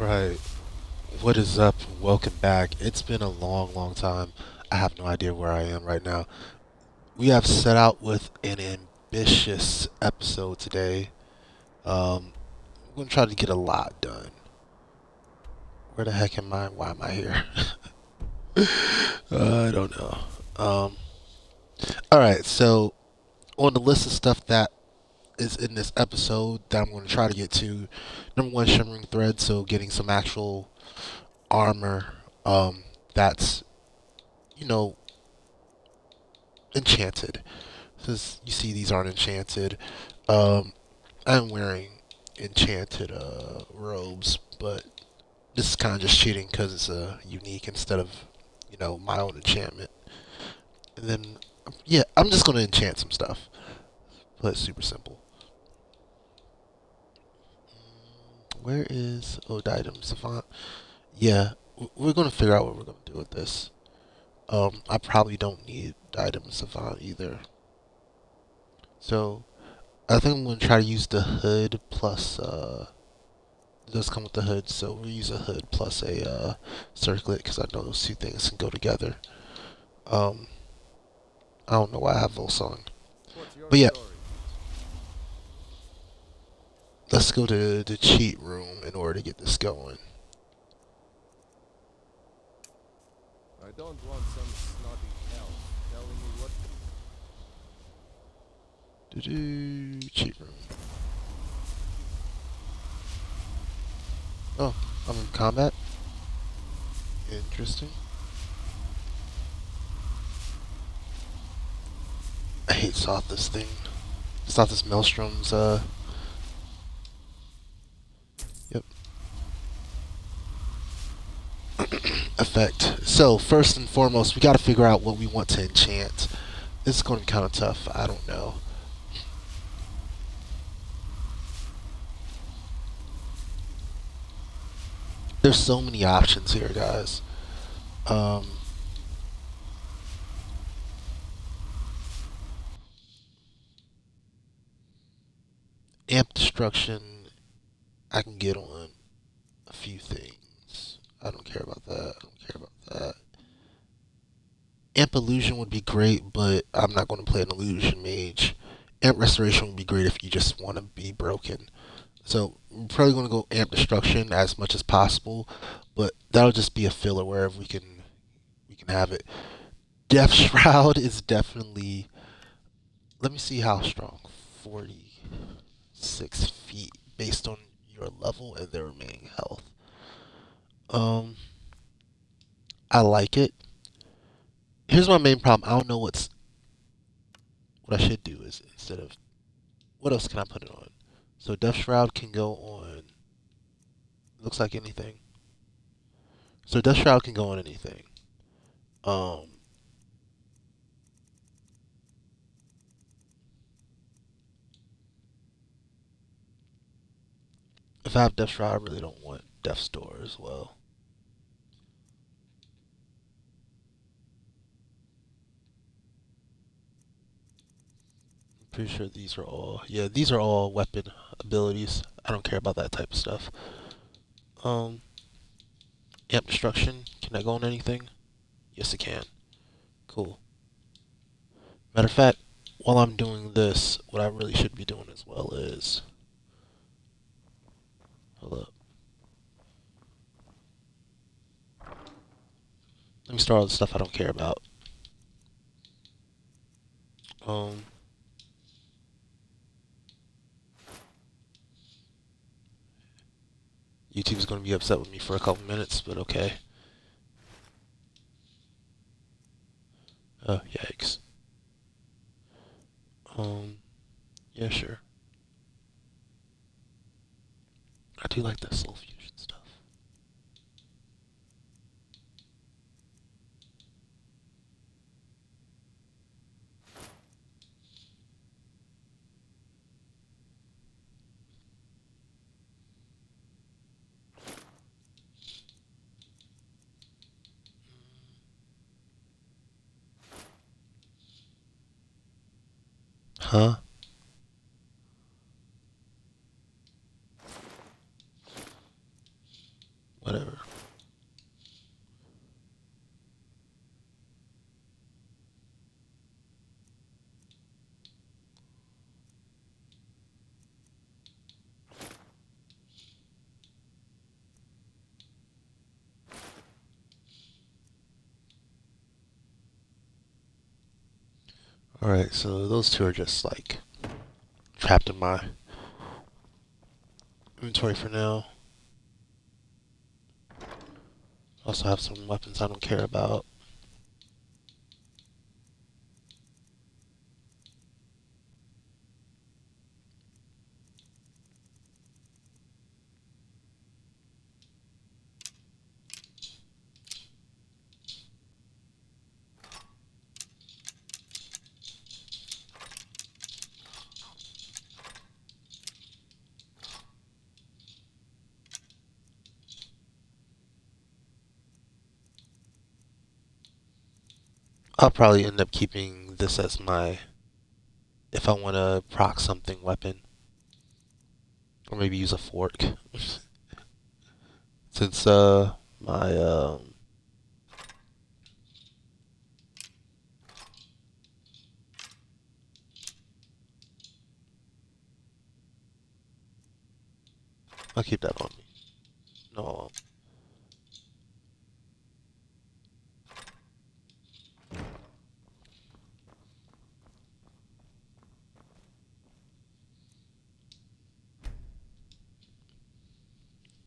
Right. What is up? Welcome back. It's been a long, long time. I have no idea where I am right now. We have set out with an ambitious episode today. I'm going to try to get a lot done. Where the heck am I? Why am I here? I don't know. Um, all right. So, on the list of stuff that is in this episode that I'm going to try to get to, number one, Shimmering Threads. So, getting some actual armor that's, you know, enchanted. Since you see these aren't enchanted, um, I'm wearing enchanted robes, but this is kind of just cheating because it's unique instead of my own enchantment. And then yeah, I'm just gonna enchant some stuff. Play it super simple. Where is item savant? Yeah, we're gonna figure out what we're gonna do with this. I probably don't need item savant either. So I think I'm gonna try to use the hood plus it does come with the hood, so we'll use a hood plus a circlet because I know those two things can go together. Um, I don't know why I have Volsong, but yeah, let's go to the cheat room in order to get this going. I don't want some snotty elf telling me what Cheat room. Oh, I'm in combat. Interesting. I hate Soth this thing. Soth this Maelstrom's yep effect. So first and foremost, we got to figure out what we want to enchant. This is going to be kind of tough. I don't know. There's so many options here, guys. Um, Amp destruction, I can get on a few things. I don't care about that. I don't care about that. Amp illusion would be great, but I'm not going to play an illusion mage. Amp restoration would be great if you just want to be broken. So we're probably going to go amp destruction as much as possible, but that'll just be a filler wherever we can have it. Death shroud is definitely. Let me see how strong. 46 feet based on your level and their remaining health. Um, I like it. Here's my main problem. I don't know what I should do is instead of what else can I put it on? So Death Shroud can go on. Looks like anything. So Death Shroud can go on anything. Um, if I have Death Shroud, I really don't want Death's Door as well. I'm pretty sure these are all. Yeah, these are all weapon abilities. I don't care about that type of stuff. Um, Amp Destruction. Can I go on anything? Yes, it can. Cool. Matter of fact, while I'm doing this, what I really should be doing as well is. Hold up. Let me start all the stuff I don't care about. Um, YouTube's gonna be upset with me for a couple minutes, but okay. Oh, yikes. Um, yeah, sure. I do like that soul fusion stuff. Huh? Alright, so those two are just like trapped in my inventory for now. Also have some weapons I don't care about. I'll probably end up keeping this as my, if I want to proc something, weapon. Or maybe use a fork. Since my I'll keep that on me. No, I won't.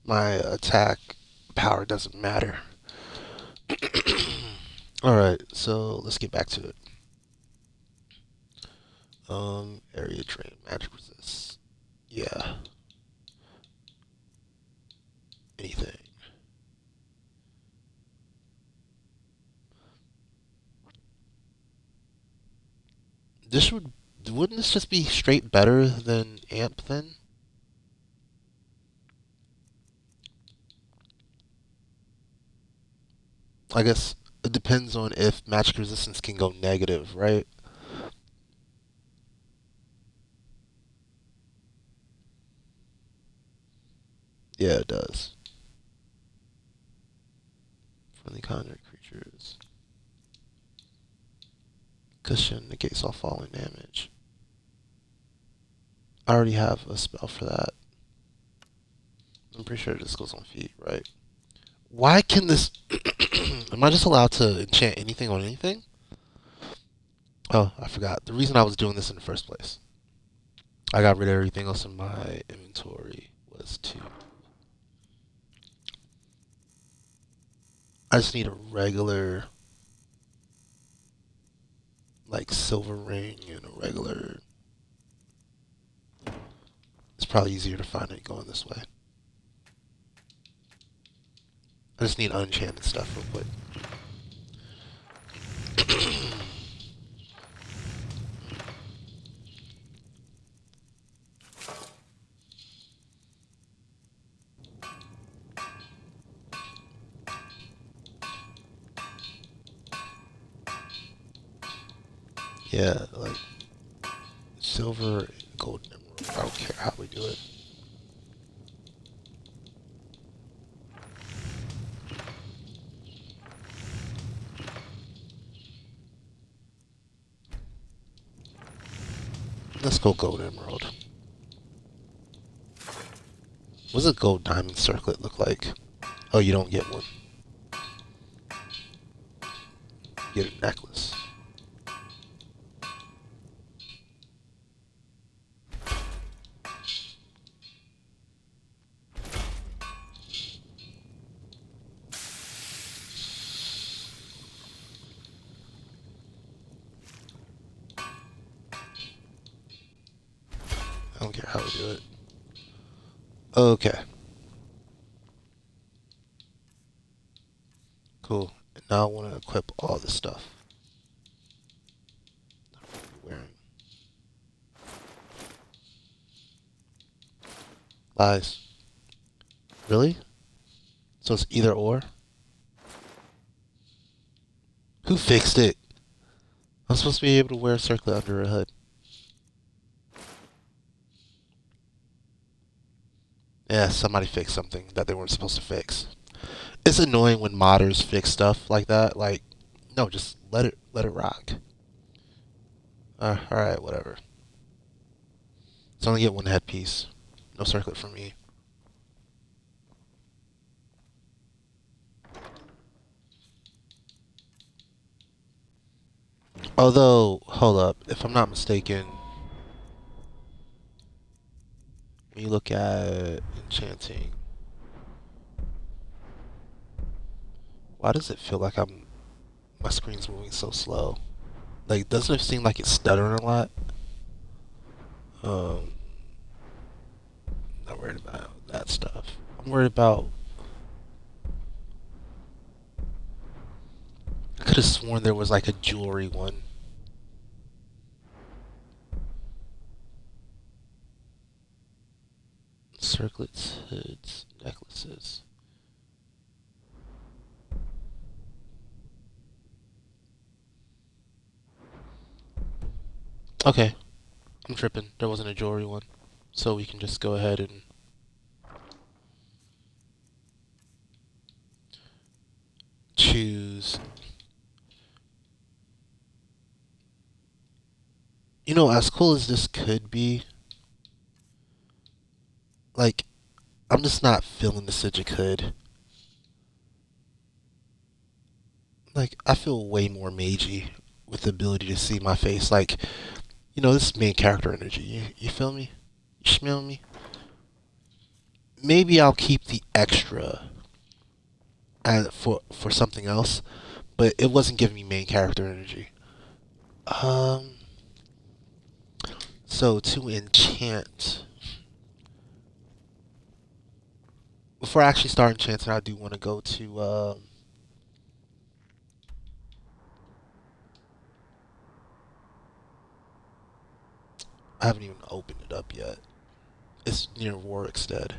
My attack power doesn't matter. Alright, so let's get back to it. Area drain, magic resist. Yeah. Anything. This wouldn't this just be straight better than amp then? I guess it depends on if magic resistance can go negative, right? Yeah, it does. Friendly conjuring creatures. Cushion negates all falling damage. I already have a spell for that. I'm pretty sure this goes on feet, right? Why can this... Am I just allowed to enchant anything on anything? Oh, I forgot. The reason I was doing this in the first place. I got rid of everything else in my inventory was to... I just need a regular, like, silver ring and a regular... It's probably easier to find it going this way. I just need unenchanted stuff real quick. Yeah, like, silver, gold, and emerald. I don't care how we do it. Let's go gold emerald. What does a gold diamond circlet look like? Oh, you don't get one. You get a necklace. I don't care how we do it. Okay. Cool. And now I want to equip all this stuff. Wearing. Lies. Really? So it's either or? Who fixed it? I'm supposed to be able to wear a circlet under a hood. Yeah, somebody fixed something that they weren't supposed to fix. It's annoying when modders fix stuff like that. Like, no, just let it rock. All right, whatever. So I only get one headpiece. No circlet for me. Although, hold up, if I'm not mistaken, when you look at enchanting, why does it feel like my screen's moving so slow? Like, doesn't it seem like it's stuttering a lot? Um, not worried about that stuff. I'm worried about. I could have sworn there was like a jewelry one. Circlets, hoods, necklaces. Okay, I'm tripping. There wasn't a jewelry one. So we can just go ahead and choose. You know, as cool as this could be, like, I'm just not feeling the Sigil hood. Like, I feel way more magey with the ability to see my face. Like, this is main character energy. You feel me? You smell me? Maybe I'll keep the extra for something else, but it wasn't giving me main character energy. Um, so to enchant, before I actually start enchanting, I do want to go to. I haven't even opened it up yet. It's near Warwickstead.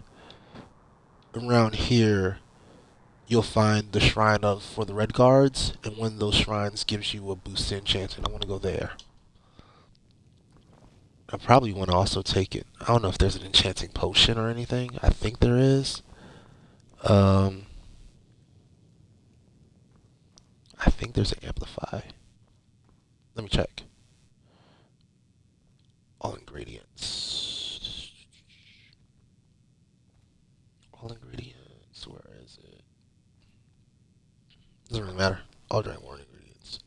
Around here, you'll find the shrine of for the red guards, and one of those shrines gives you a boost to enchanting. I want to go there. I probably want to also take it. I don't know if there's an enchanting potion or anything. I think there is. Um, I think there's an amplify. Let me check. All ingredients. All ingredients. Where is it? Doesn't really matter. I'll drink more ingredients.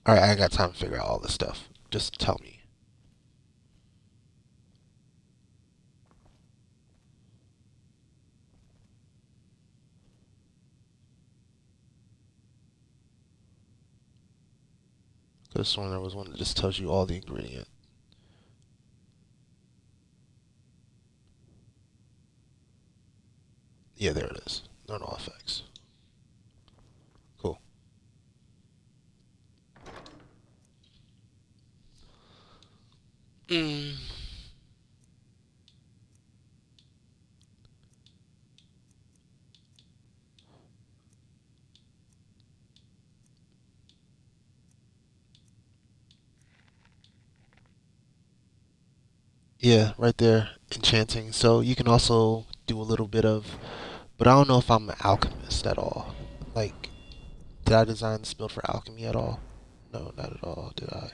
Alright, I ain't got time to figure out all this stuff. Just tell me. This one there was one that just tells you all the ingredients. Yeah, there it is. Normal effects. Cool. Mm. Yeah, right there, enchanting. So you can also do a little bit of, but I don't know if I'm an alchemist at all. Like, did I design this build for alchemy at all? No, not at all, did I?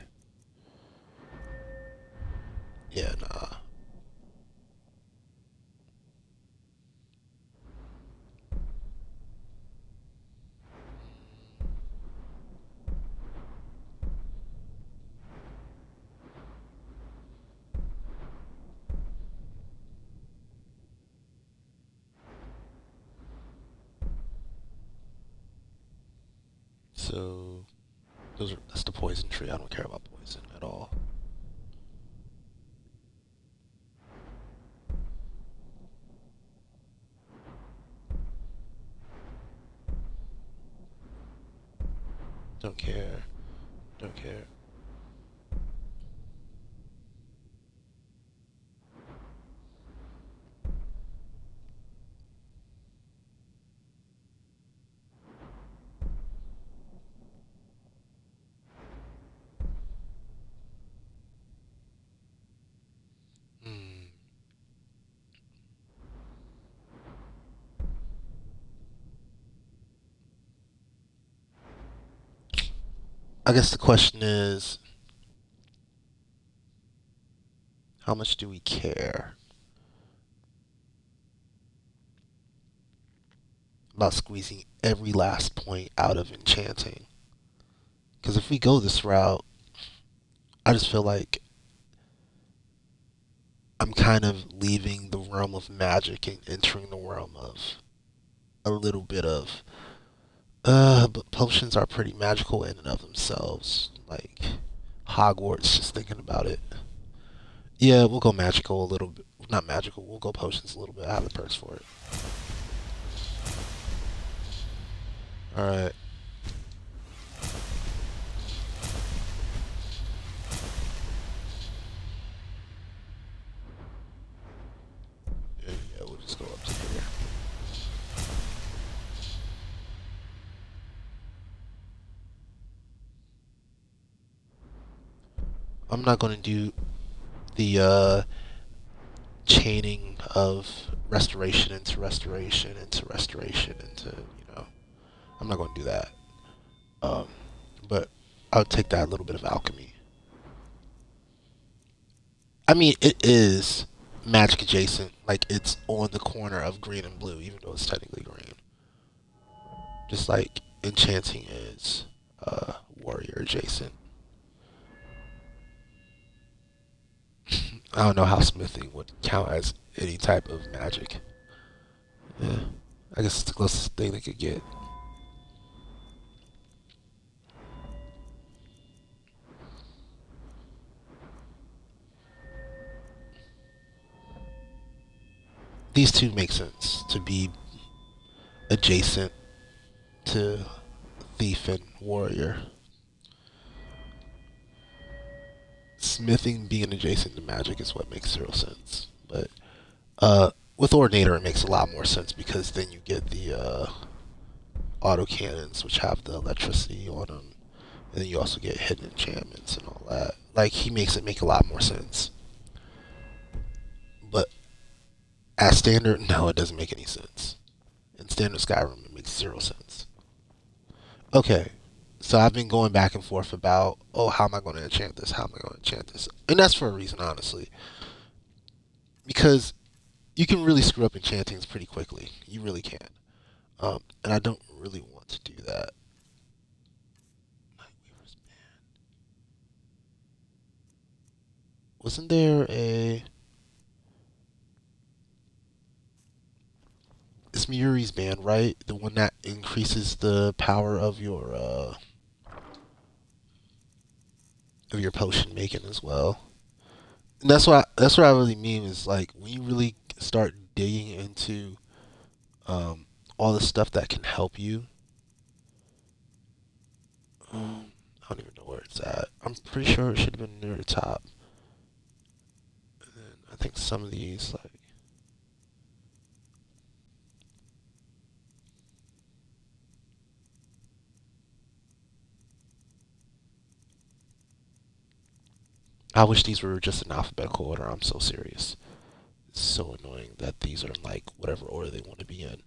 Yeah, nah. So that's the poison tree. I don't care about poison at all. Don't care. Don't care. Hmm. I guess the question is, how much do we care about squeezing every last point out of enchanting? Because if we go this route, I just feel like I'm kind of leaving the realm of magic and entering the realm of a little bit of. But potions are pretty magical in and of themselves. Like Hogwarts, just thinking about it. Yeah, we'll go magical a little bit. Not magical. We'll go potions a little bit. I have the perks for it. All right. Yeah, yeah, we'll just go up to here. I'm not gonna do the chaining of restoration into restoration into restoration into I'm not gonna do that. Um, but I'll take that little bit of alchemy. I mean, it is magic adjacent. Like it's on the corner of green and blue, even though it's technically green. Just like enchanting is warrior adjacent. I don't know how smithing would count as any type of magic. Yeah, I guess it's the closest thing they could get. These two make sense to be adjacent to thief and warrior. Smithing being adjacent to magic is what makes zero sense. But with Ordinator, it makes a lot more sense because then you get the auto cannons, which have the electricity on them, and then you also get hidden enchantments and all that. Like he makes it make a lot more sense. But as standard, no, it doesn't make any sense. In standard Skyrim, it makes zero sense. Okay, so I've been going back and forth about, oh, how am I going to enchant this? How am I going to enchant this? And that's for a reason, honestly, because you can really screw up enchantings pretty quickly. You really can. And I don't really want to do that. Wasn't there a? It's Muri's band, right? The one that increases the power of your potion making as well. And that's what I really mean is like when you really start digging into all the stuff that can help you. I don't even know where it's at. I'm pretty sure it should have been near the top. And then I think some of these like I wish these were just in alphabetical order. I'm so serious. It's so annoying that these are in like whatever order they want to be in.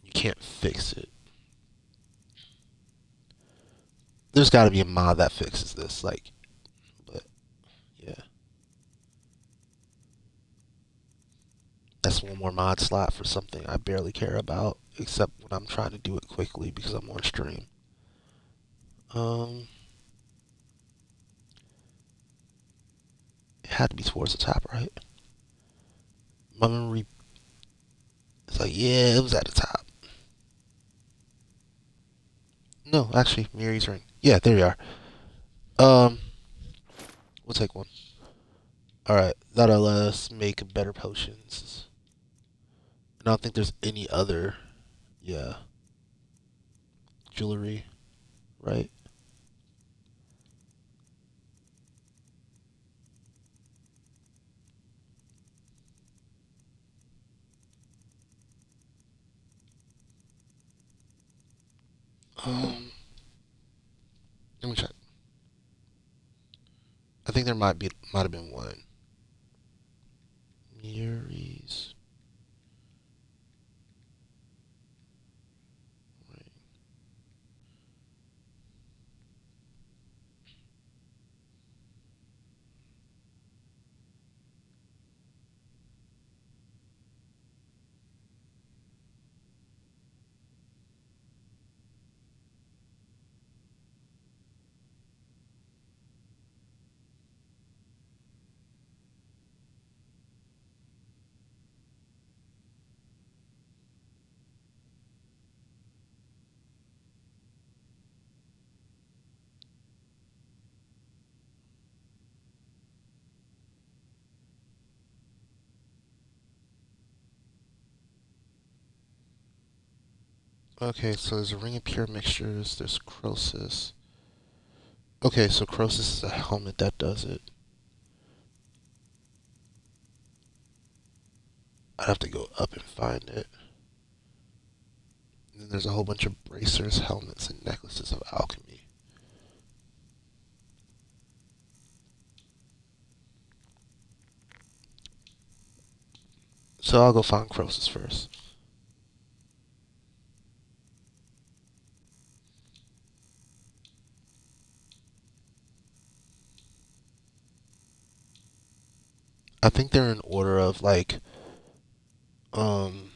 You can't fix it. There's got to be a mod that fixes this. Like, but yeah, that's one more mod slot for something I barely care about, except when I'm trying to do it quickly because I'm on stream. Um, it had to be towards the top, right? My memory. It's like, yeah, it was at the top. No, actually, Miri's ring. Yeah, there we are. Um, we'll take one. All right, that'll let us make better potions. And I don't think there's any other, yeah, jewelry, right? Um, let me check. I think there might have been one. Miri's ring. Okay, so there's a ring of pure mixtures. There's Croesus. Okay, so Croesus is a helmet that does it. I'd have to go up and find it. And then there's a whole bunch of bracers, helmets, and necklaces of alchemy. So I'll go find Croesus first. I think they're in order of like, um,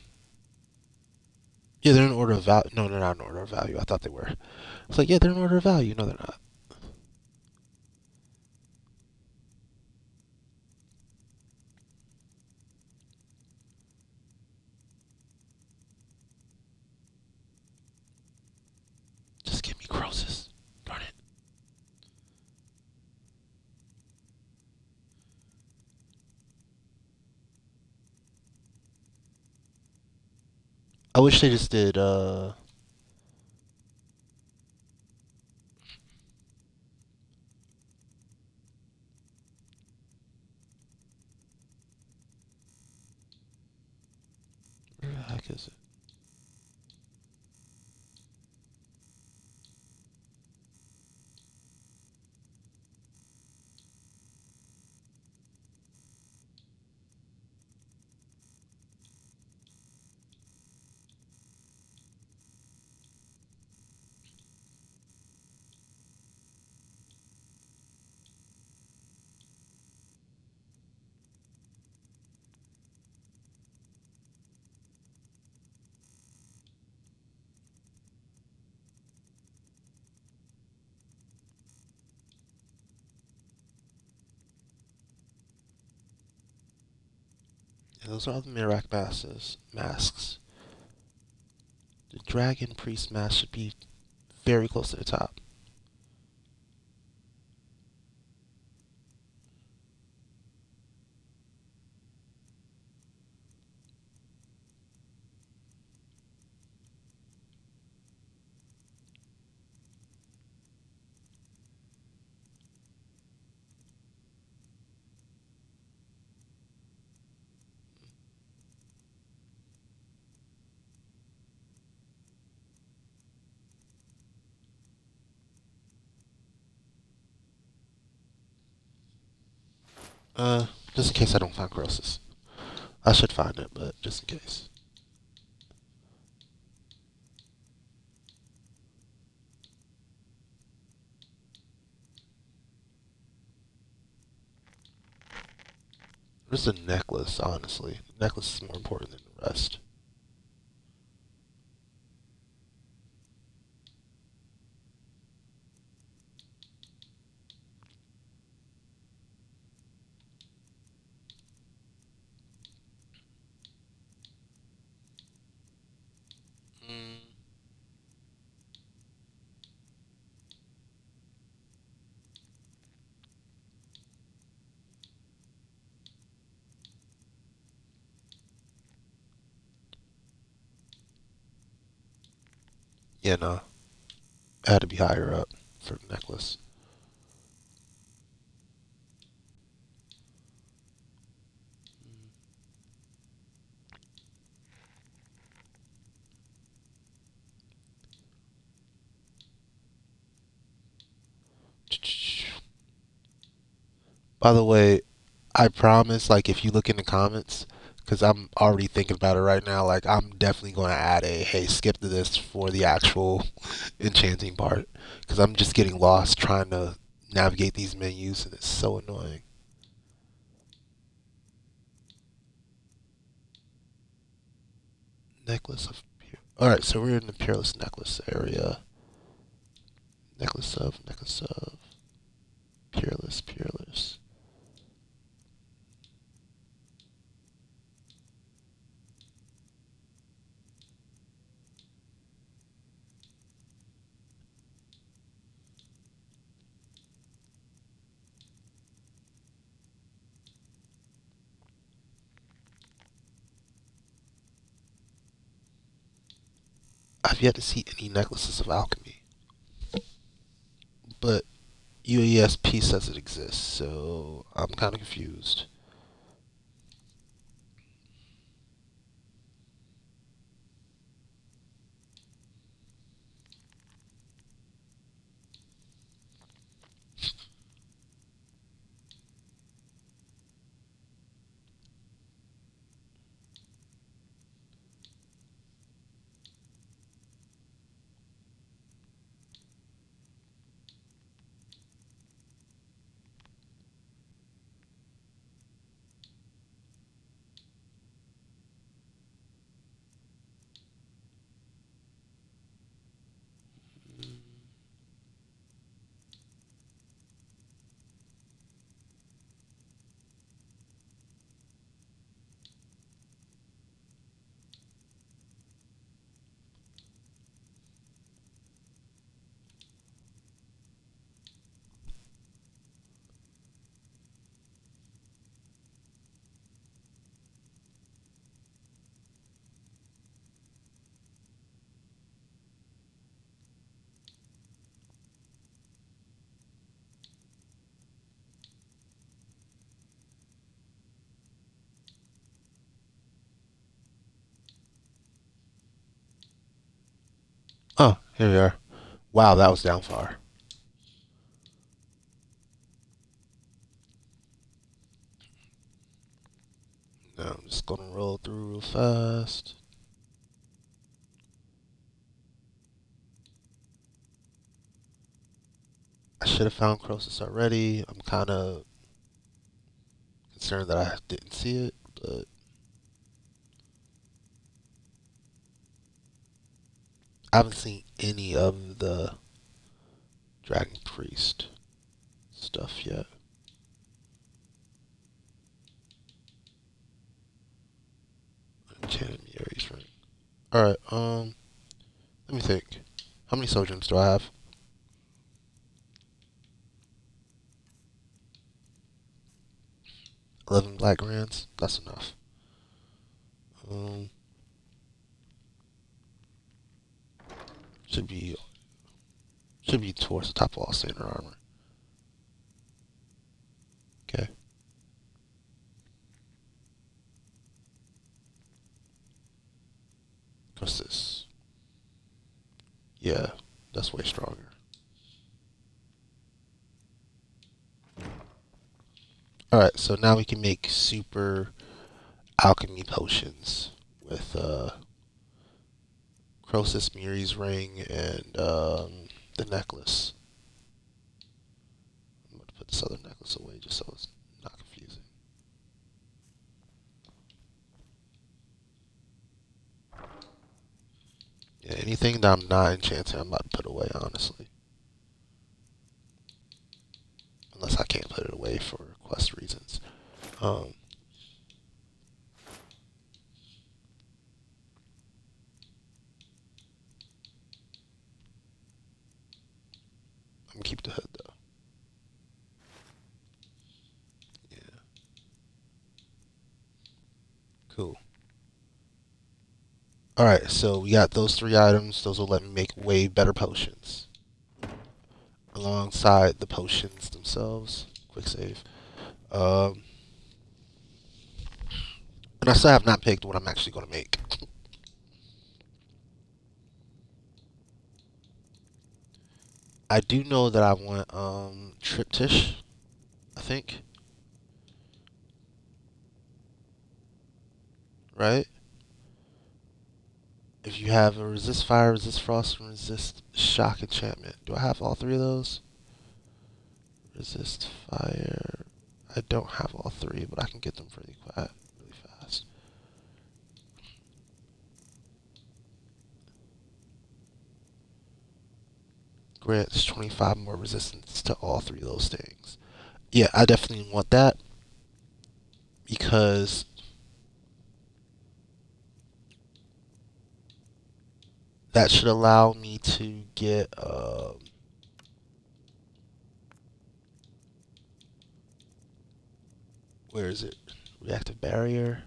yeah, they're in order of value. No, they're not in order of value. I thought they were. It's like, yeah, they're in order of value. No, they're not. Just give me Croesus. Darn it. I wish they just did, where the heck is it? Yeah, those are all the Mirak masks. The Dragon Priest mask should be very close to the top. Uh, just in case I don't find Croesus. I should find it, but just in case. Where's the necklace, honestly? The necklace is more important than the rest. Mm, yeah, no. It had to be higher up for the necklace. By the way, I promise, like, if you look in the comments, because I'm already thinking about it right now, like, I'm definitely going to add a, hey, skip to this for the actual enchanting part. Because I'm just getting lost trying to navigate these menus, and it's so annoying. Necklace of Pure. Alright, so we're in the Peerless Necklace area. Necklace of, Peerless, Peerless. I've yet to see any necklaces of alchemy, but UESP says it exists, so I'm kind of confused. Oh, here we are. Wow, that was down far. Now I'm just gonna roll through real fast. I should have found Croesus already. I'm kind of concerned that I didn't see it, but I haven't seen any of the Dragon Priest stuff yet. Enchanted Aries ring. Alright, let me think. How many soul gems do I have? 11 black grands? That's enough. Um, should be towards the top of all standard armor. Okay. What's this? Yeah, that's way stronger. Alright, so now we can make super alchemy potions with Croesus Miri's ring and the necklace. I'm going to put this other necklace away just so it's not confusing. Yeah, anything that I'm not enchanting, I'm about to put away, honestly. Unless I can't put it away for quest reasons. Um, I'm gonna keep the hood though. Yeah, cool. Alright, so we got those three items. Those will let me make way better potions. Alongside the potions themselves. Quick save. Um, and I still have not picked what I'm actually going to make. I do know that I want triptych, I think. Right? If you have a resist fire, resist frost, and resist shock enchantment. Do I have all three of those? Resist fire. I don't have all three, but I can get them really fast. Grants 25 more resistance to all three of those things. Yeah, I definitely want that because that should allow me to get where is it? Reactive barrier.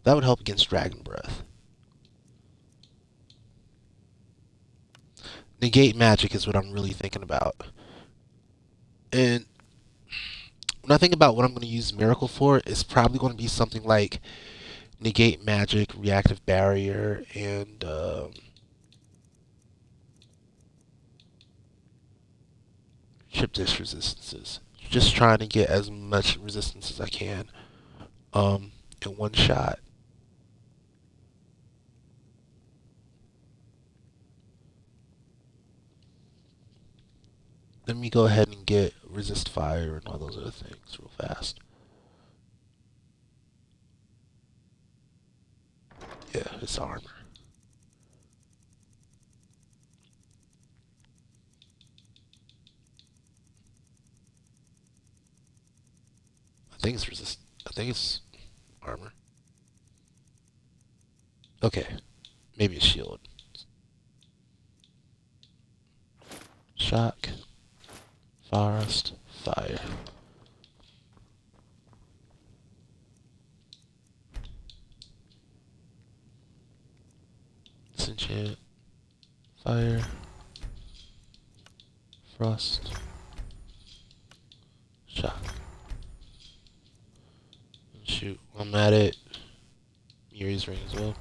That would help against Dragon Breath. Negate magic is what I'm really thinking about. And when I think about what I'm going to use Miracle for, it's probably going to be something like negate magic, reactive barrier, and chip dish resistances. Just trying to get as much resistance as I can in one shot. Let me go ahead and get resist fire and all those other things real fast. Yeah, it's armor. I think it's resist. I think it's armor. Okay, maybe a shield. Shock, forest, fire. Disenchant, fire, frost, shock. Shoot, I'm at it. Yuri's ring as well.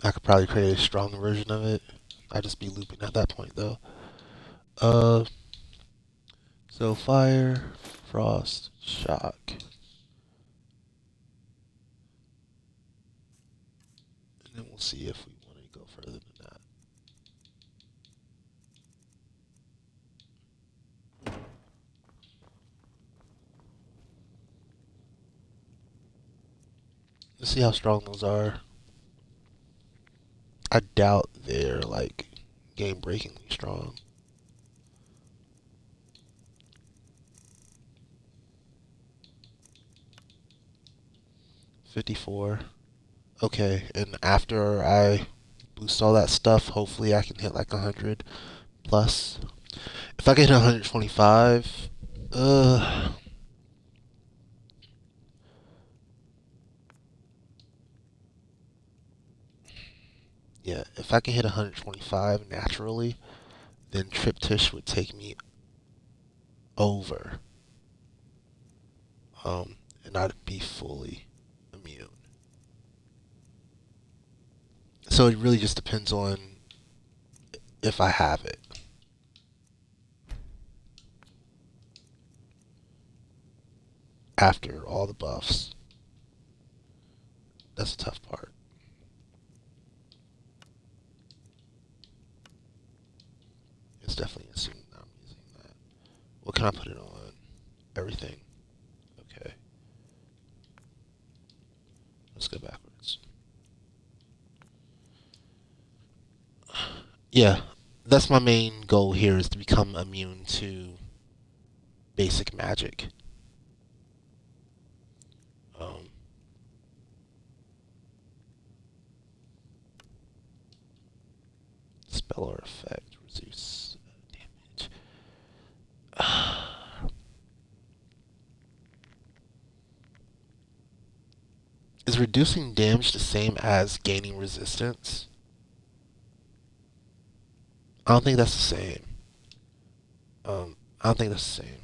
I could probably create a stronger version of it. I'd just be looping at that point though. So fire, frost, shock. And then we'll see if we want to go further than that. Let's see how strong those are. I doubt they're like game-breakingly strong. $54. Okay, and after I boost all that stuff, hopefully I can hit like 100 plus. If I get 125, yeah, if I can hit 125 naturally, then Triptych would take me over. And I'd be fully immune. So it really just depends on if I have it. After all the buffs. That's the tough part. It's definitely assuming that I'm using that. What can I put it on? Everything. Okay. Let's go backwards. Yeah, that's my main goal here is to become immune to basic magic. Spell or effect reduce damage. Is reducing damage the same as gaining resistance? I don't think that's the same. I don't think that's the same.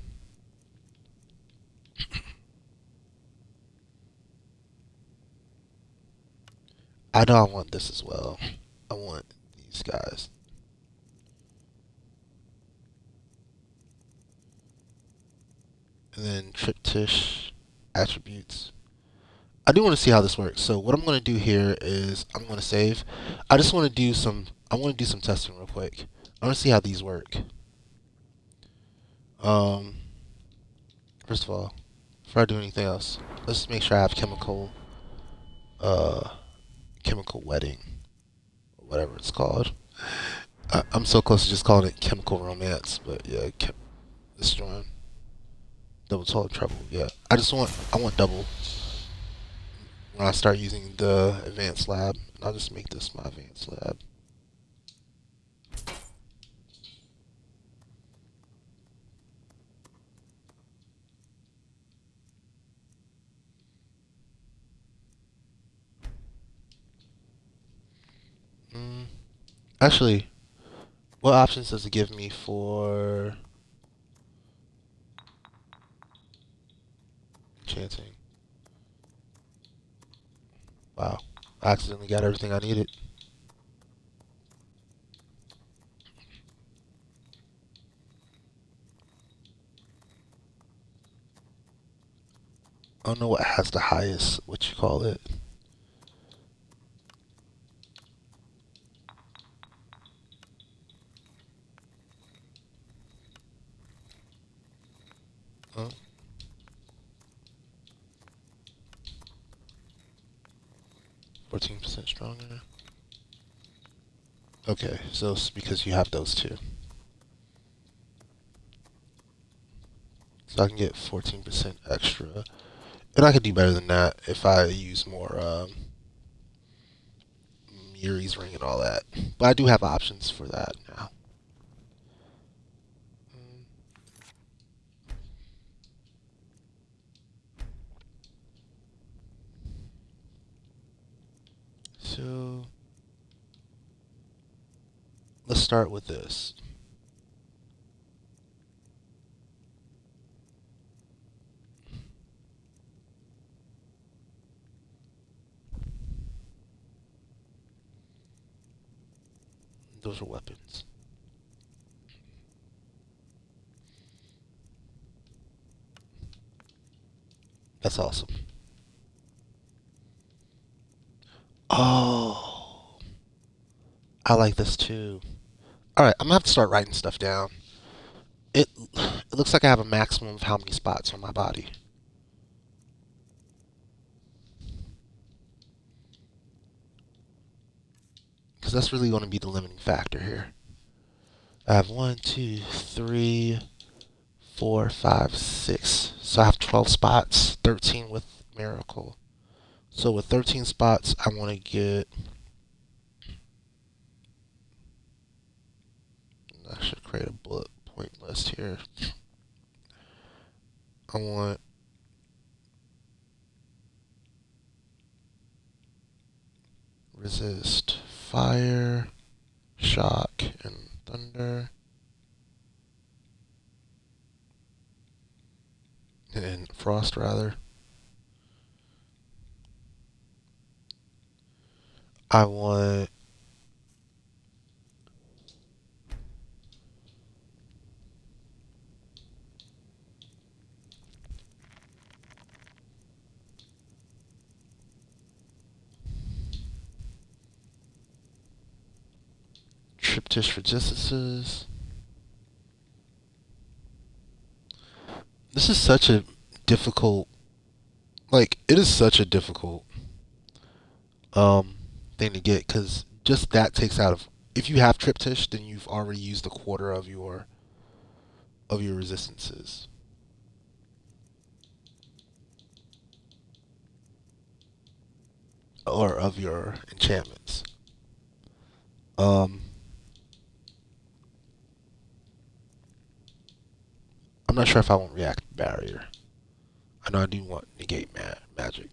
I know I want this as well. I want these guys. And then Triptych attributes. I do want to see how this works. So what I'm going to do here is I'm going to save. I just want to do some. I want to do some testing real quick. I want to see how these work. First of all, before I do anything else, let's make sure I have chemical wedding, or whatever it's called. I'm so close to just calling it chemical romance, but yeah, this join double total trouble. Yeah, I want double when I start using the advanced lab. I'll just make this my advanced lab. Actually, what options does it give me for enchanting? Wow, I accidentally got everything I needed. I don't know what has the highest, what you call it. Oh, 14% stronger. Okay, so it's because you have those two. So I can get 14% extra. And I could do better than that if I use more Yuri's ring and all that. But I do have options for that now. Mm, So let's start with this. Those are weapons. That's awesome. Oh, I like this too. All right, I'm gonna have to start writing stuff down. It looks like I have a maximum of how many spots on my body. Because that's really going to be the limiting factor here. I have 1, 2, 3, 4, 5, 6. So I have 12 spots, 13 with Miracle. So with 13 spots, I want to get. I should create a bullet point list here. I want resist fire, shock, and thunder. And frost, rather. I want triptych resistances. This is such a difficult, like, it is such a difficult um thing to get because just that takes out of. If you have triptych, then you've already used a quarter of your resistances or of your enchantments. Um, I'm not sure if I want react barrier. I know I do want negate magic.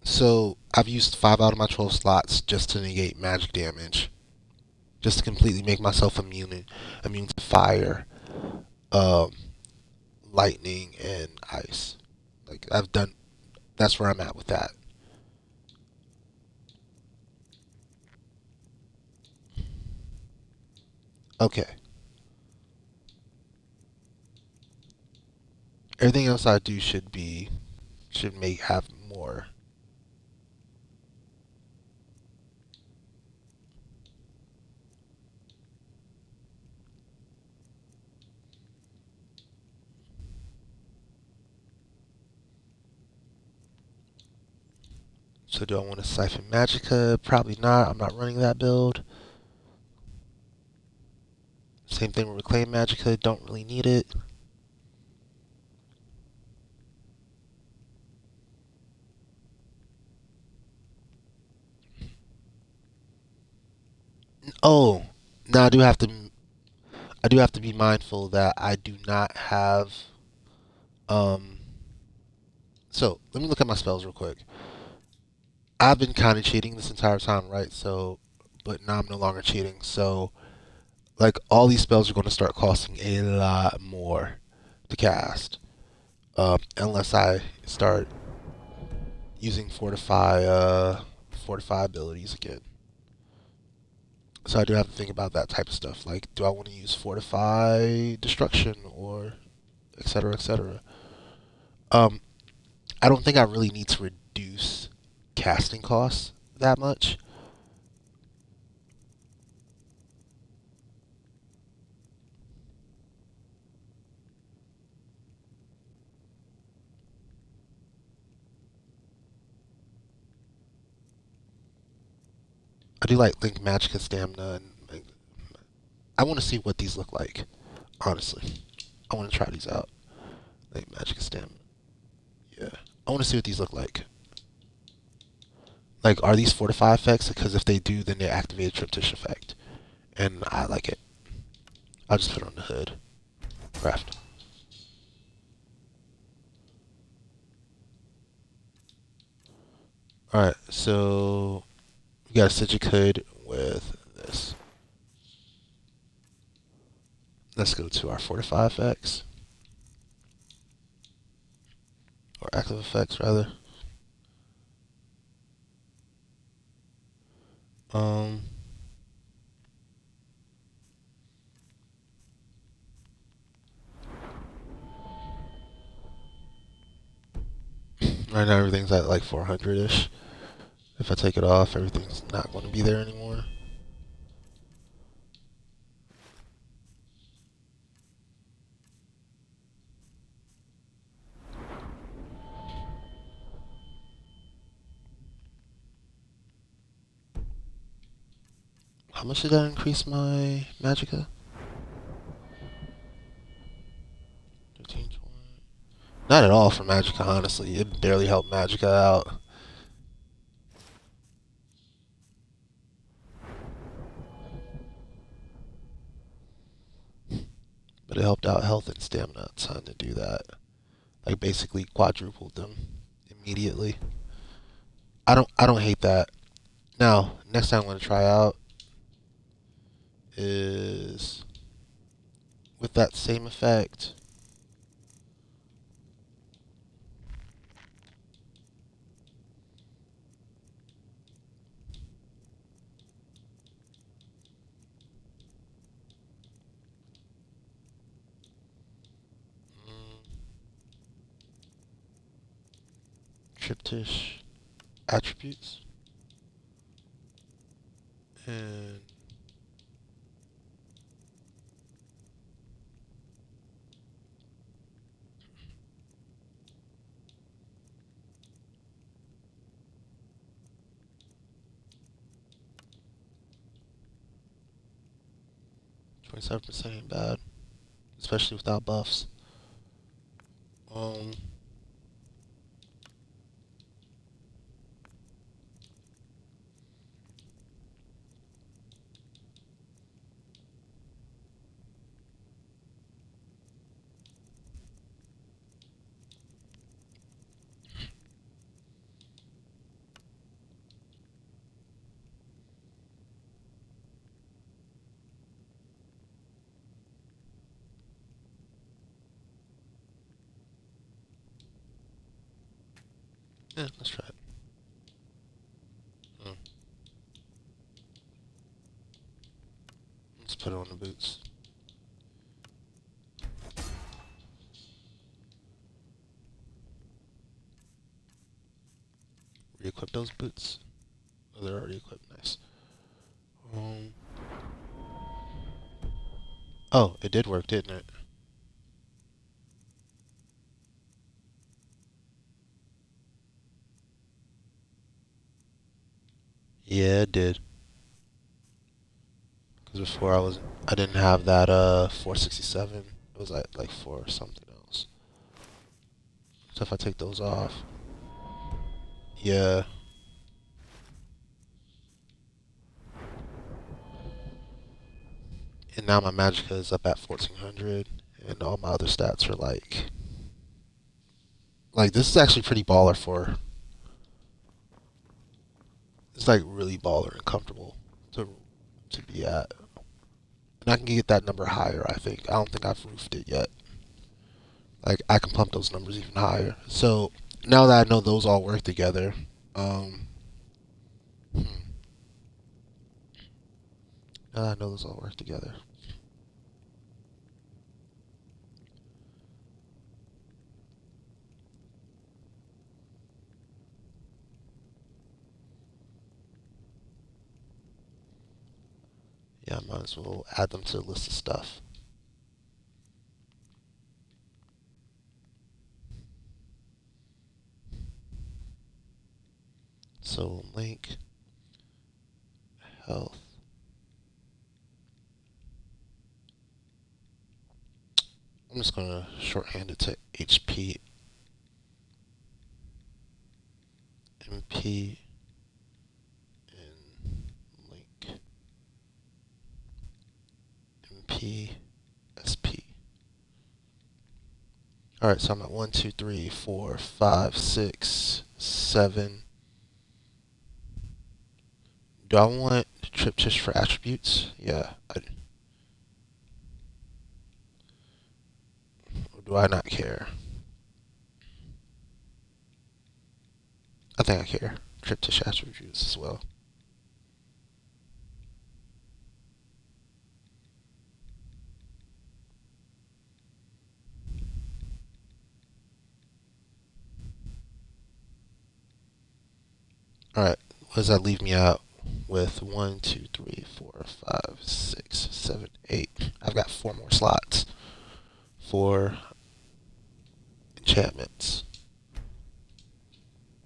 So I've used 5 out of my 12 slots just to negate magic damage, just to completely make myself immune to fire, um, lightning, and ice. Like I've done. That's where I'm at with that. Okay. Everything else I do should make have more. So do I want to siphon Magica? Probably not. I'm not running that build. Same thing with Reclaim Magica. Don't really need it. Oh, now I do have to be mindful that I do not have um so let me look at my spells real quick. I've been kind of cheating this entire time, right? So but now I'm no longer cheating. So like all these spells are going to start costing a lot more to cast. Unless I start using fortify abilities again. So I do have to think about that type of stuff. Like, do I want to use fortify destruction or et cetera, et cetera? Um, I don't think I really need to reduce casting costs that much. I do like Link Magicka Stamina, and like, I want to see what these look like. Honestly, I want to try these out. Link Magicka Stamina. Yeah, I want to see what these look like. Like, are these fortify effects? Because if they do, then they activate a Triptych effect, and I like it. I'll just put it on the hood. Craft. All right, so we got a Sigil hood with this. Let's go to our fortify effects, or active effects rather. Um, right now everything's at like 400-ish. If I take it off, everything's not going to be there anymore. How much did that increase my magicka? 15, 20. Not at all for magicka, honestly. It barely helped magicka out. But it helped out health and stamina a ton to do that. Like basically quadrupled them immediately. I don't hate that. Now, next time I'm gonna try out is with that same effect. Mm, Triptych attributes and 27% ain't bad, especially without buffs. Um, yeah, let's try it. Hmm. Let's put it on the boots. Re-equip those boots. Oh, they're already equipped. Nice. Um. Oh, it did work, didn't it? Yeah, it did. Because before I didn't have that 467. It was like for something else. So if I take those off, yeah. And now my Magicka is up at 1400, and all my other stats are like this is actually pretty baller for. It's like really baller and comfortable to be at. And I can get that number higher, I think. I don't think I've roofed it yet. Like, I can pump those numbers even higher. So, now that I know those all work together, um, hmm, now that I know those all work together. Yeah, I might as well add them to the list of stuff. So, link, health. I'm just going to shorthand it to HP, MP, and link, MP, SP. Alright, so I'm at 1, 2, 3, 4, 5, 6, 7. Do I want triptych for attributes? Yeah. Or do I not care? I think I care. Triptych attributes as well. Alright, what does that leave me out with? 1, 2, 3, 4, 5, 6, 7, 8. I've got 4 more slots for enchantments.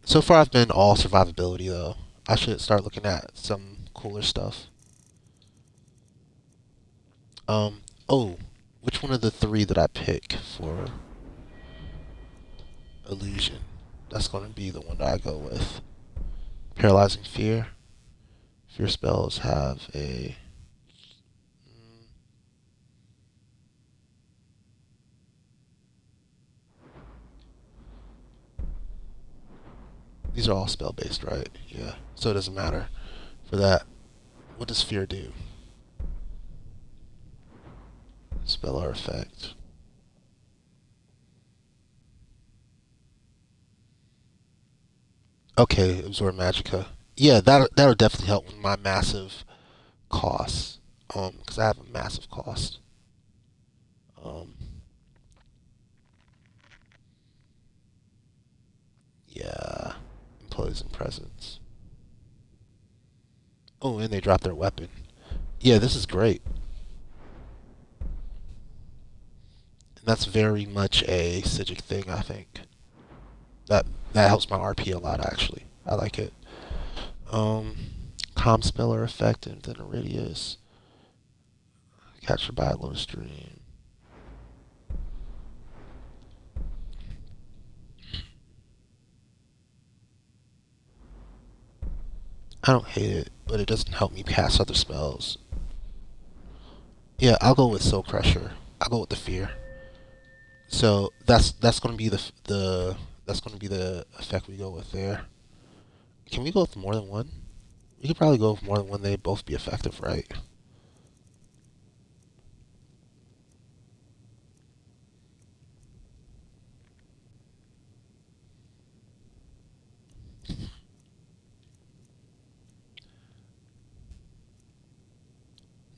So far, I've been all survivability though. I should start looking at some cooler stuff. Oh, which one of the 3 did I pick for illusion? That's going to be the one that I go with. Paralyzing Fear. Fear spells have a. These are all spell based, right? Yeah. So it doesn't matter for that. What does Fear do? Spell or effect. Okay, absorb Magicka. Yeah, that'll definitely help with my massive costs. Because I have a massive cost. Um, yeah, Imposing Presence. Oh, and they drop their weapon. Yeah, this is great. And that's very much a Sigic thing, I think. That that helps my RP a lot, actually. I like it. Um, Calm Speller effect and then Iridius. Captured by a low stream. I don't hate it, but it doesn't help me cast other spells. Yeah, I'll go with Soul Crusher. I'll go with the Fear. So that's gonna be the that's gonna be the effect we go with there. Can we go with more than one? We could probably go with more than one. They both be effective, right?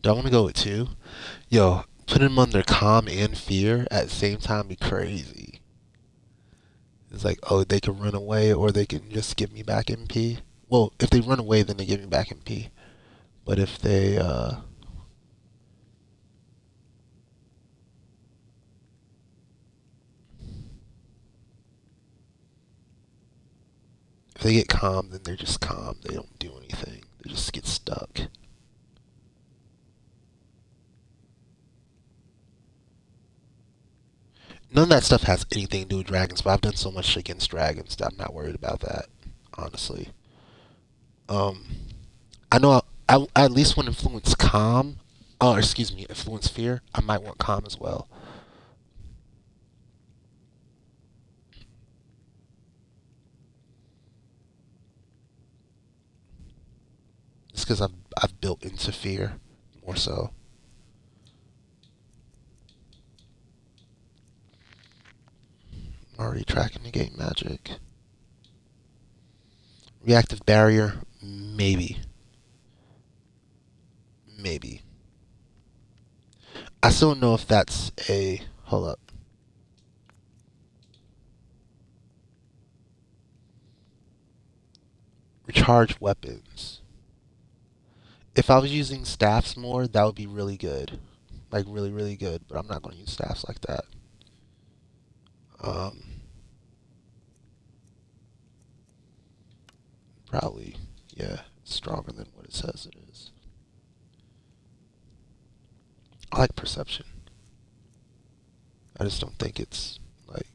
Do I want to go with two? Yo, putting them under calm and fear at the same time be crazy. It's like, oh, they can run away or they can just give me back MP. Well, if they run away, then they give me back MP. But if they get calm, then they're just calm. They don't do anything. They just get stuck. None of that stuff has anything to do with dragons, but I've done so much against dragons that I'm not worried about that, honestly. Um, I know I at least want to influence calm. Oh, excuse me, influence fear. I might want calm as well. Just because I've built into fear more so. Already tracking negate magic. Reactive barrier, maybe, maybe. I still don't know if that's a. Hold up. Recharge weapons. If I was using staffs more, that would be really good. Like really, really good. But I'm not going to use staffs like that. Um, Probably, yeah, stronger than what it says it is. I like perception. I just don't think it's like.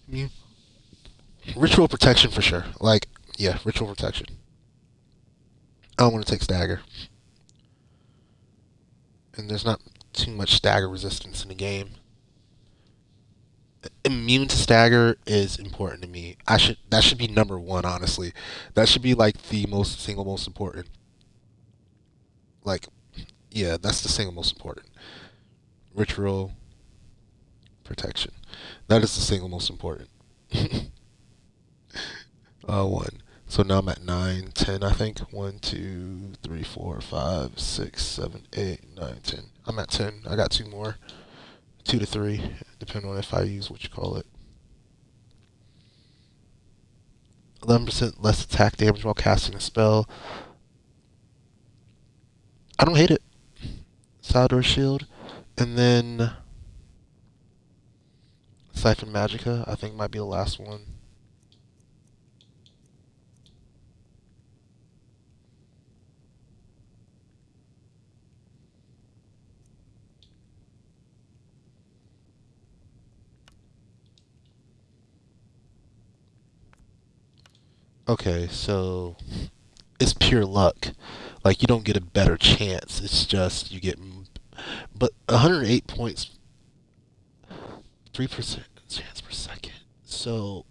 I mean, ritual protection for sure. Like, yeah, ritual protection. I don't want to take stagger, and there's not too much stagger resistance in the game. Immune to stagger is important to me. That should be number one, honestly. That should be like the most single most important. Like, yeah, that's the single most important. Ritual protection. That is the single most important. One. So now I'm at 9, 10, I think. 1, 2, 3, 4, 5, 6, 7, 8, 9, 10. I'm at 10. I got two more. 2 to 3, depending on if I use what you call it. 11% less attack damage while casting a spell. I don't hate it. Salvador Shield. And then Siphon Magica, I think might be the last one. Okay, so it's pure luck. Like, you don't get a better chance. It's just you get. But 108 points, 3% chance per second. So,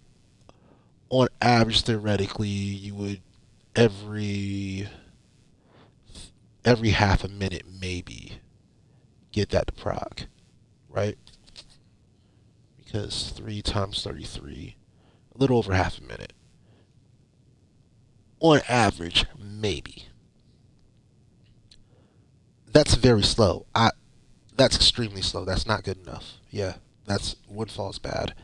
on average, theoretically, you would every every half a minute maybe get that to proc, right? Because 3 times 33, a little over half a minute. On average, maybe. That's very slow. That's extremely slow. That's not good enough. Yeah, that's Woodfall's bad.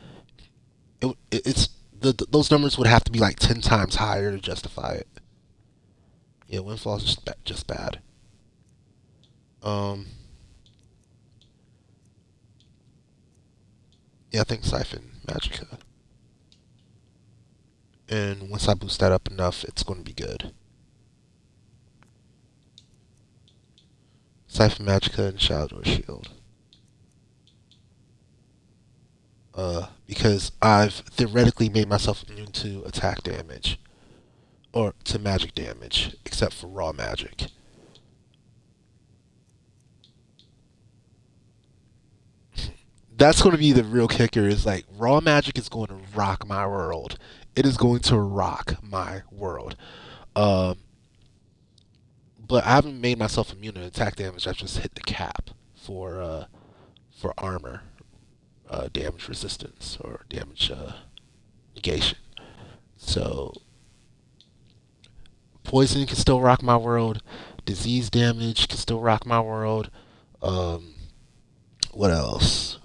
It's those numbers would have to be like 10 times higher to justify it. Yeah, Windfall's just bad. Um, yeah, I think Siphon Magica, and once I boost that up enough, it's going to be good. Siphon Magica and Shadow Shield. Because I've theoretically made myself immune to attack damage or to magic damage, except for raw magic. That's going to be the real kicker. Is like raw magic is going to rock my world. It is going to rock my world. Um, but I haven't made myself immune to attack damage. I've just hit the cap for armor damage resistance or damage negation. So poison can still rock my world. Disease damage can still rock my world. Um, what else?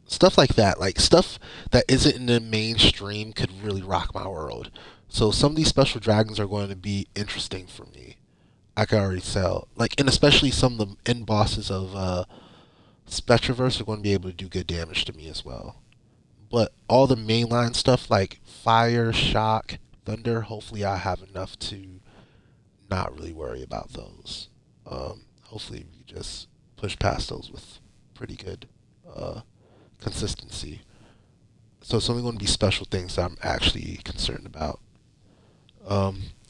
Stuff like that. Like stuff that isn't in the mainstream could really rock my world. So some of these special dragons are going to be interesting for me. I can already tell. Like, and especially some of the end bosses of Spectroverse are going to be able to do good damage to me as well. But all the mainline stuff like fire, shock, thunder, hopefully I have enough to not really worry about those. Hopefully we just push past those with pretty good uh, consistency. So it's only going to be special things that I'm actually concerned about.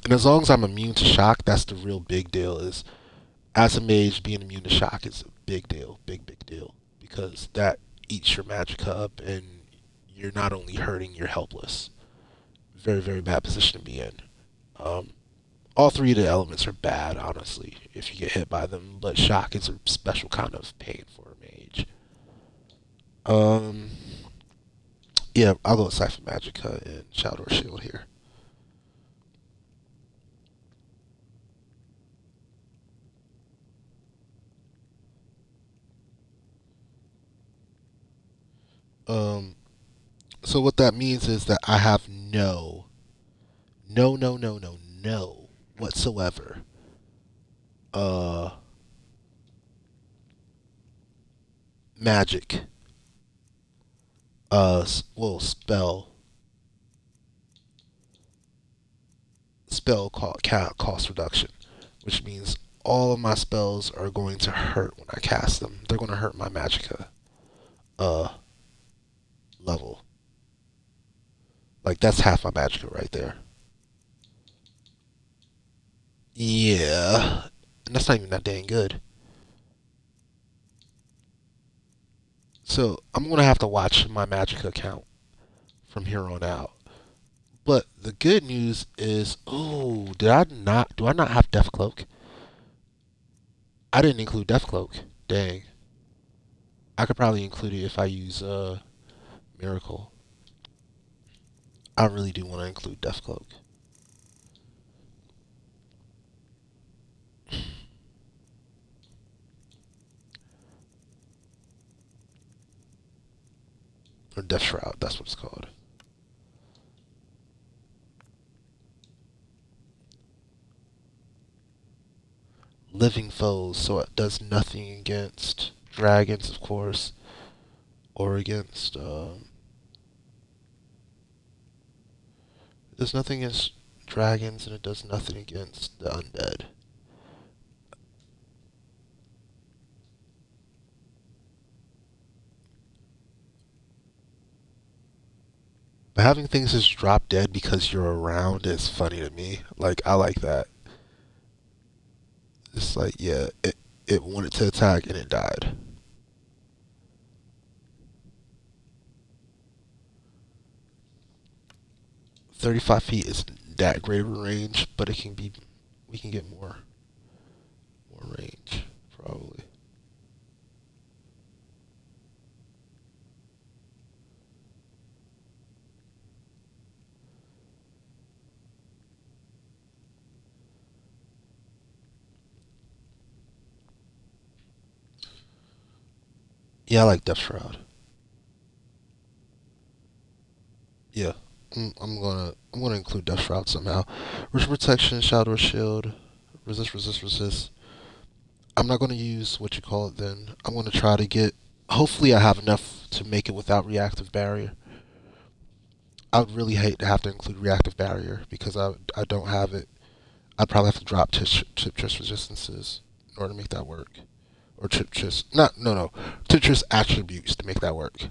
And as long as I'm immune to shock, that's the real big deal. Is as a mage, being immune to shock is a big deal, big deal, because that eats your magic up, and you're not only hurting, you're helpless. Very bad position to be in. Um, all three of the elements are bad, honestly, if you get hit by them. But shock is a special kind of pain for a mage. Um, yeah, I'll go with Siphon Magica and Shadow Shield here. Um, so what that means is that I have no whatsoever. Uh, magic. Well, spell cost reduction, which means all of my spells are going to hurt when I cast them. They're going to hurt my Magica uh level. Like that's half my Magica right there. Yeah, and that's not even that dang good. So I'm gonna have to watch my Magica count from here on out. But the good news is, oh, did I not? Do I not have Death Cloak? I didn't include Death Cloak. Dang, I could probably include it if I use Miracle. I really do want to include Death Cloak. Or Death Shroud, that's what it's called. Living foes, so it does nothing against dragons, of course, or against. It does nothing against dragons, and it does nothing against the undead. But having things just drop dead because you're around is funny to me. Like, I like that. It's like, yeah, it wanted to attack and it died. 35 feet isn't that great of a range, but it can be. We can get more range, probably. Yeah, I like Death Shroud. Yeah, I'm gonna include Death Shroud somehow. Rich Protection, Shadow Shield, resist. I'm not gonna use what you call it then. I'm gonna try to get. Hopefully, I have enough to make it without reactive barrier. I would really hate to have to include reactive barrier because I don't have it. I'd probably have to drop chip twist resistances in order to make that work, or chip twist not no chip twist attributes to make that work.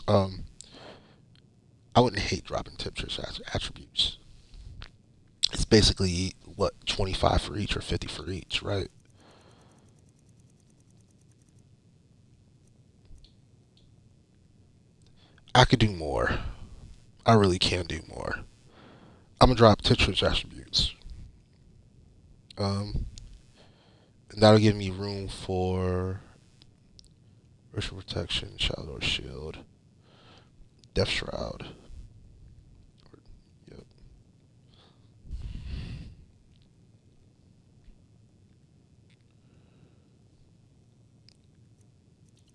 Um, I wouldn't hate dropping tip twist attributes. It's basically what 25 for each or 50 for each, right? I could do more. I really can do more. I'm gonna drop Titrich attributes. Um, and that'll give me room for Ritual Protection, Shadow Shield, Death Shroud. Yep.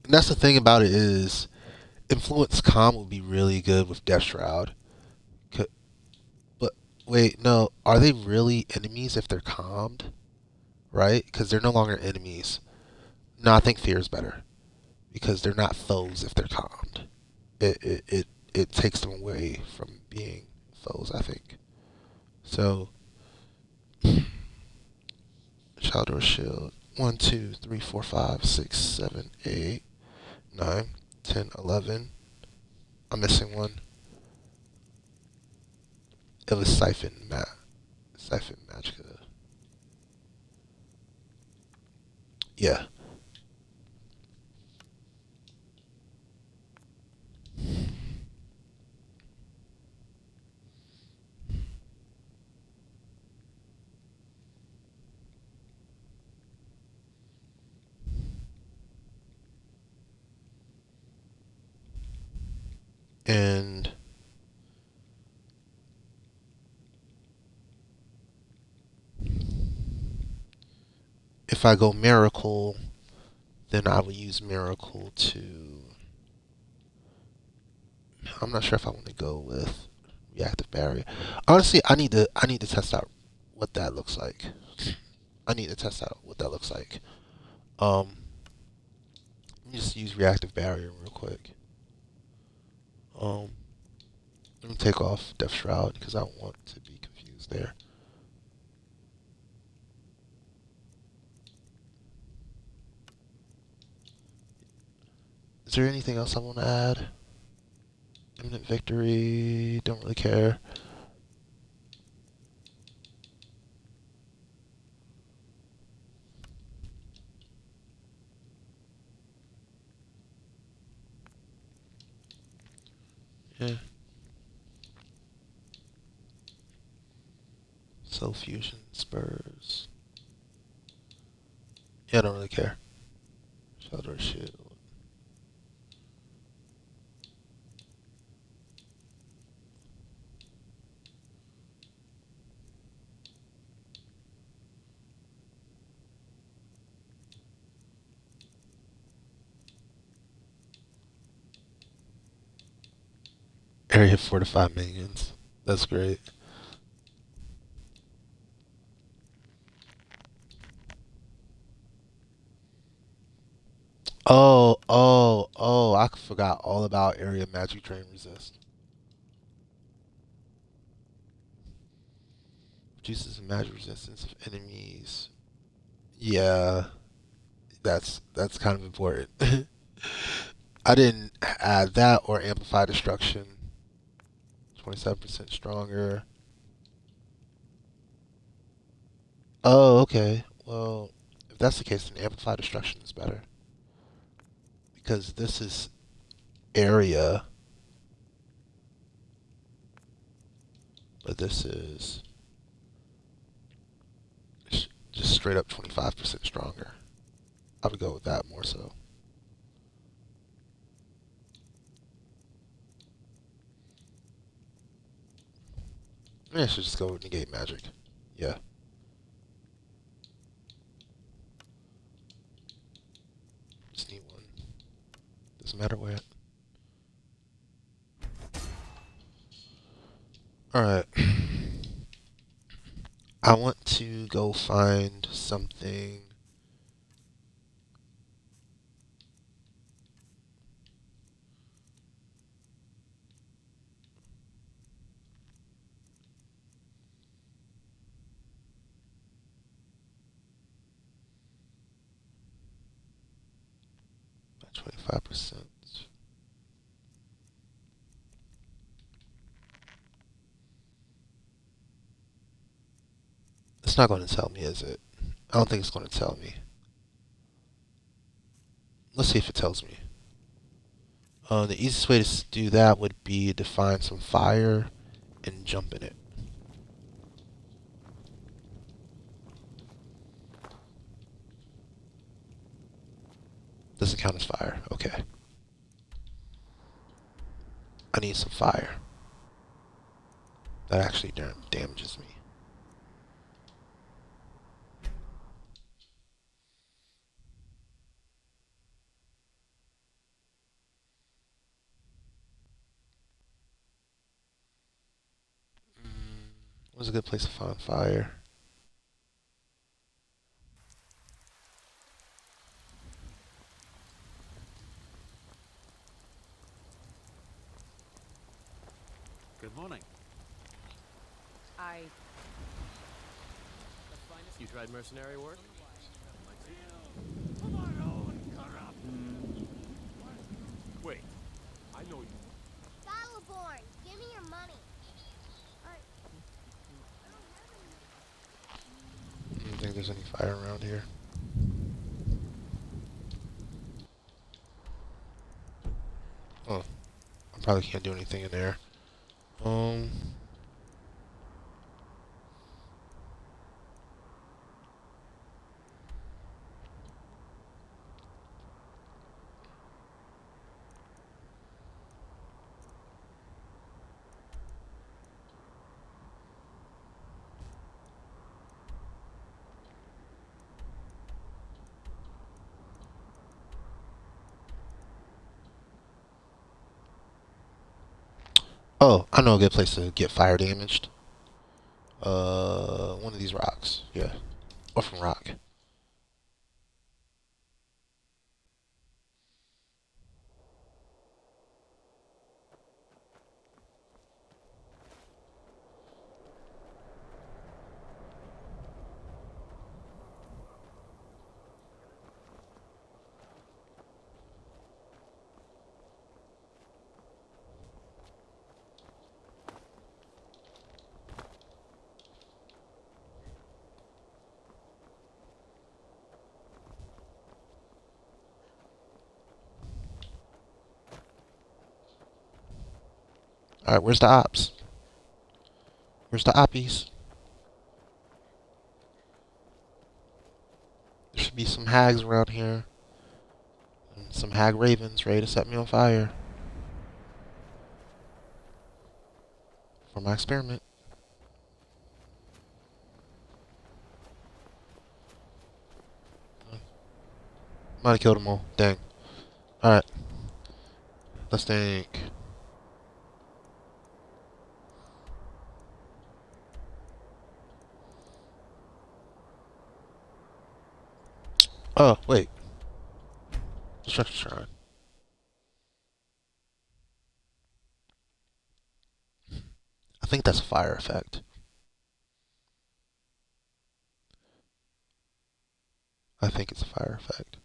And that's the thing about it is Influence Calm would be really good with Death Shroud. But wait, no, are they really enemies if they're calmed? Right? Because they're no longer enemies. No, I think Fear is better because they're not foes if they're calmed. It takes them away from being foes, I think. So, Shadow Shield. 1, 2, 3, 4, 5, 6, 7, 8, 9, 10, 11. I'm missing one. It was Siphon Magicka. Yeah. And if I go Miracle, then I will use Miracle to... I'm not sure if I want to go with Reactive Barrier. Honestly, I need to test out what that looks like. I need to test out what that looks like. Let me just use Reactive Barrier real quick. Um, Let me take off Death Shroud because I don't want to be confused there. Is there anything else I want to add? Imminent Victory, don't really care. Yeah. Soul Fusion, Spurs. Yeah, I don't really care. Shelter Shield. Area Fortified Minions. That's great. Oh, I forgot all about Area Magic Drain Resist. Reduces the magic resistance of enemies. Yeah, that's kind of important. I didn't add that or Amplify Destruction. 27% stronger. Oh, okay. Well, if that's the case, then Amplify Destruction is better. Because this is area, but this is just straight up 25% stronger. I would go with that more so. Maybe I should just go with Negate Magic. Yeah. Just need one. Doesn't matter where. Alright. I want to go find something. About 25%. It's not going to tell me, is it? I don't think it's going to tell me. Let's see if it tells me. The easiest way to do that would be to find some fire and jump in it. Doesn't count as fire. Okay. I need some fire. That actually damages me. What's a good place to find fire? Good morning. You tried mercenary work? Wait, I know you. Battleborn, give me your money. there's any fire around here. Oh, I probably can't do anything in there. Oh, I know a good place to get fire damaged. One of these rocks. Yeah. Or from rock. Alright, where's the ops? Where's the oppies? There should be some hags around here. And some hag ravens ready to set me on fire. For my experiment. Might have killed them all. Dang. Alright. Let's think. Oh, wait. Destruction Shrine. I think that's a fire effect. I think it's a fire effect.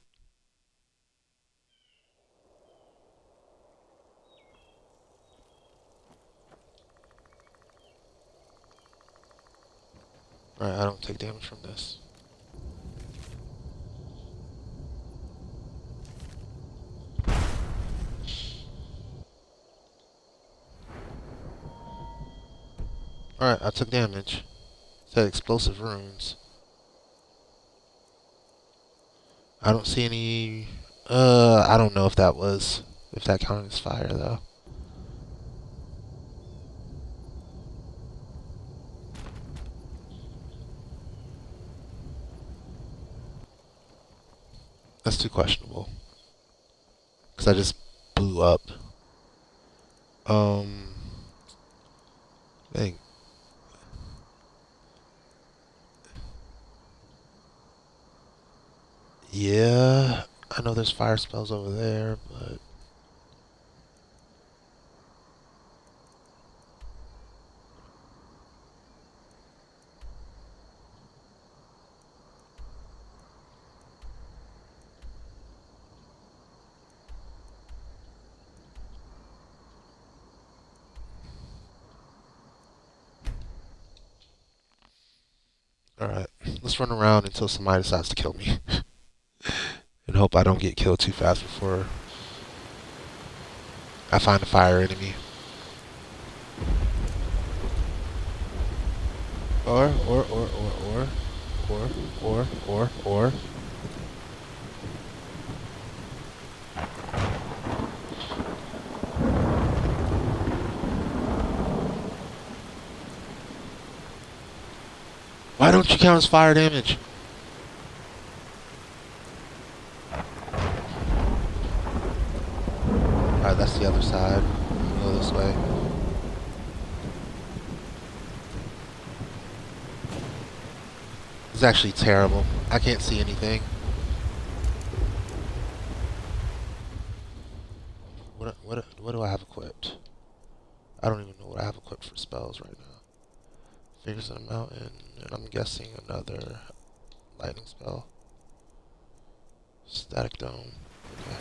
Alright, I don't take damage from this. Alright, I took damage. It said explosive runes. I don't see any... I don't know if that was... If that counted as fire, though. That's too questionable. Because I just blew up. Dang. Yeah, I know there's fire spells over there, but... Alright, let's run around until somebody decides to kill me. And hope I don't get killed too fast before I find a fire enemy. Or. Why don't you count as fire damage? Alright, that's the other side. Go this way. This is actually terrible. I can't see anything. What do I have equipped? I don't even know what I have equipped for spells right now. Figures in a mountain, and I'm guessing another lightning spell. Static dome. Okay.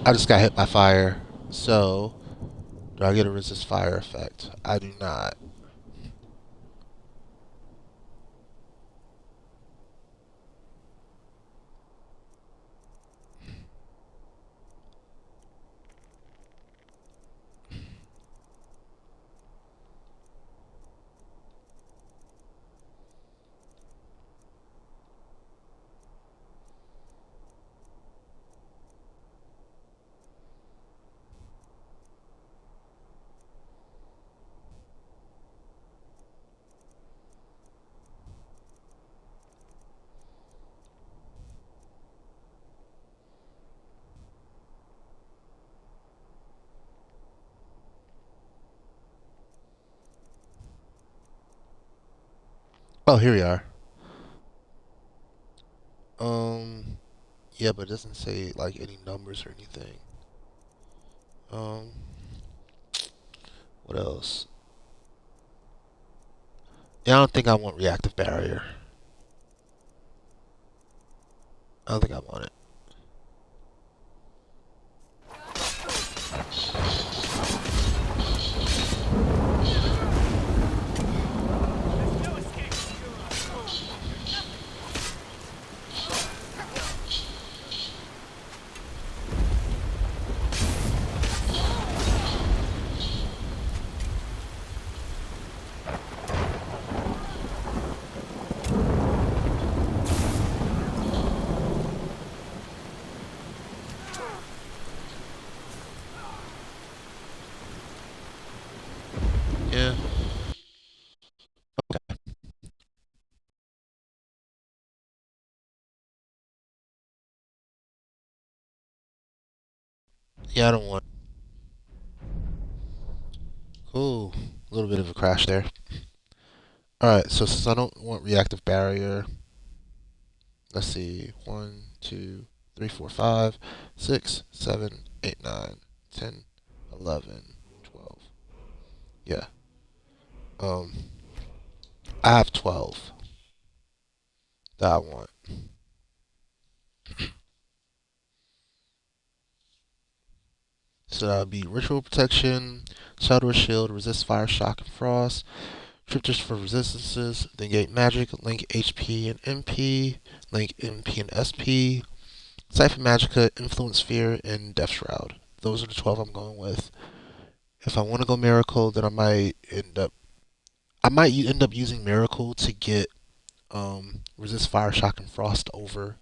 I just got hit by fire. So, do I get a resist fire effect? I do not. Oh, here we are. Um, yeah, but it doesn't say like any numbers or anything. Um, what else? Yeah, I don't think I want reactive barrier. I don't think I want it. Yeah. Okay. Yeah, I don't want. Cool. A little bit of a crash there. All right. So since I don't want reactive barrier, let's see. 1, 2, 3, 4, 5, 6, 7, 8, 9, 10, 11, 12. Yeah. Um, I have 12 that I want. So that would be ritual protection, shadow or shield, resist fire, shock, and frost. Triggers for resistances, negate magic, link HP and MP, link MP and SP, Siphon Magica, Influence Sphere, and Death Shroud. Those are the 12 I'm going with. If I want to go Miracle, then I might end up using Miracle to get resist fire, shock, and frost over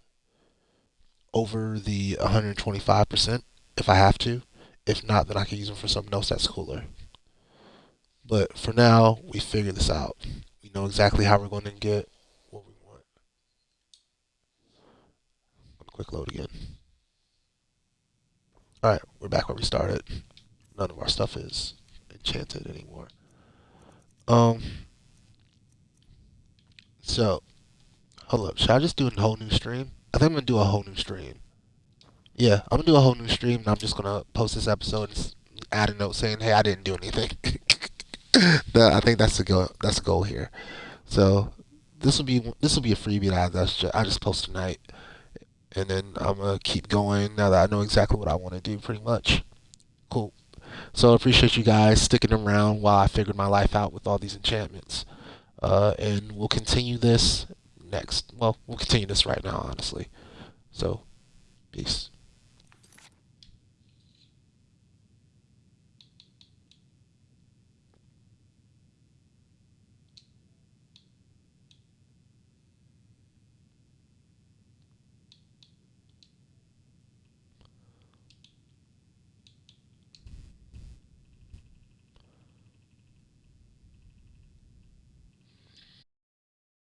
the 125% if I have to. If not, then I can use them for something else that's cooler. But for now, we figured this out. We know exactly how we're going to get what we want. Quick load again. Alright, we're back where we started. None of our stuff is enchanted anymore. Um, so, hold up. Should I just do a whole new stream? I think I'm gonna do a whole new stream. Yeah, I'm gonna do a whole new stream, and I'm just gonna post this episode and add a note saying, "Hey, I didn't do anything." I think that's the goal. That's the goal here. So this will be a freebie that I just post tonight, and then I'm gonna keep going now that I know exactly what I want to do. Pretty much. Cool. So I appreciate you guys sticking around while I figured my life out with all these enchantments. And we'll continue this next. Well, we'll continue this right now, honestly. So, peace.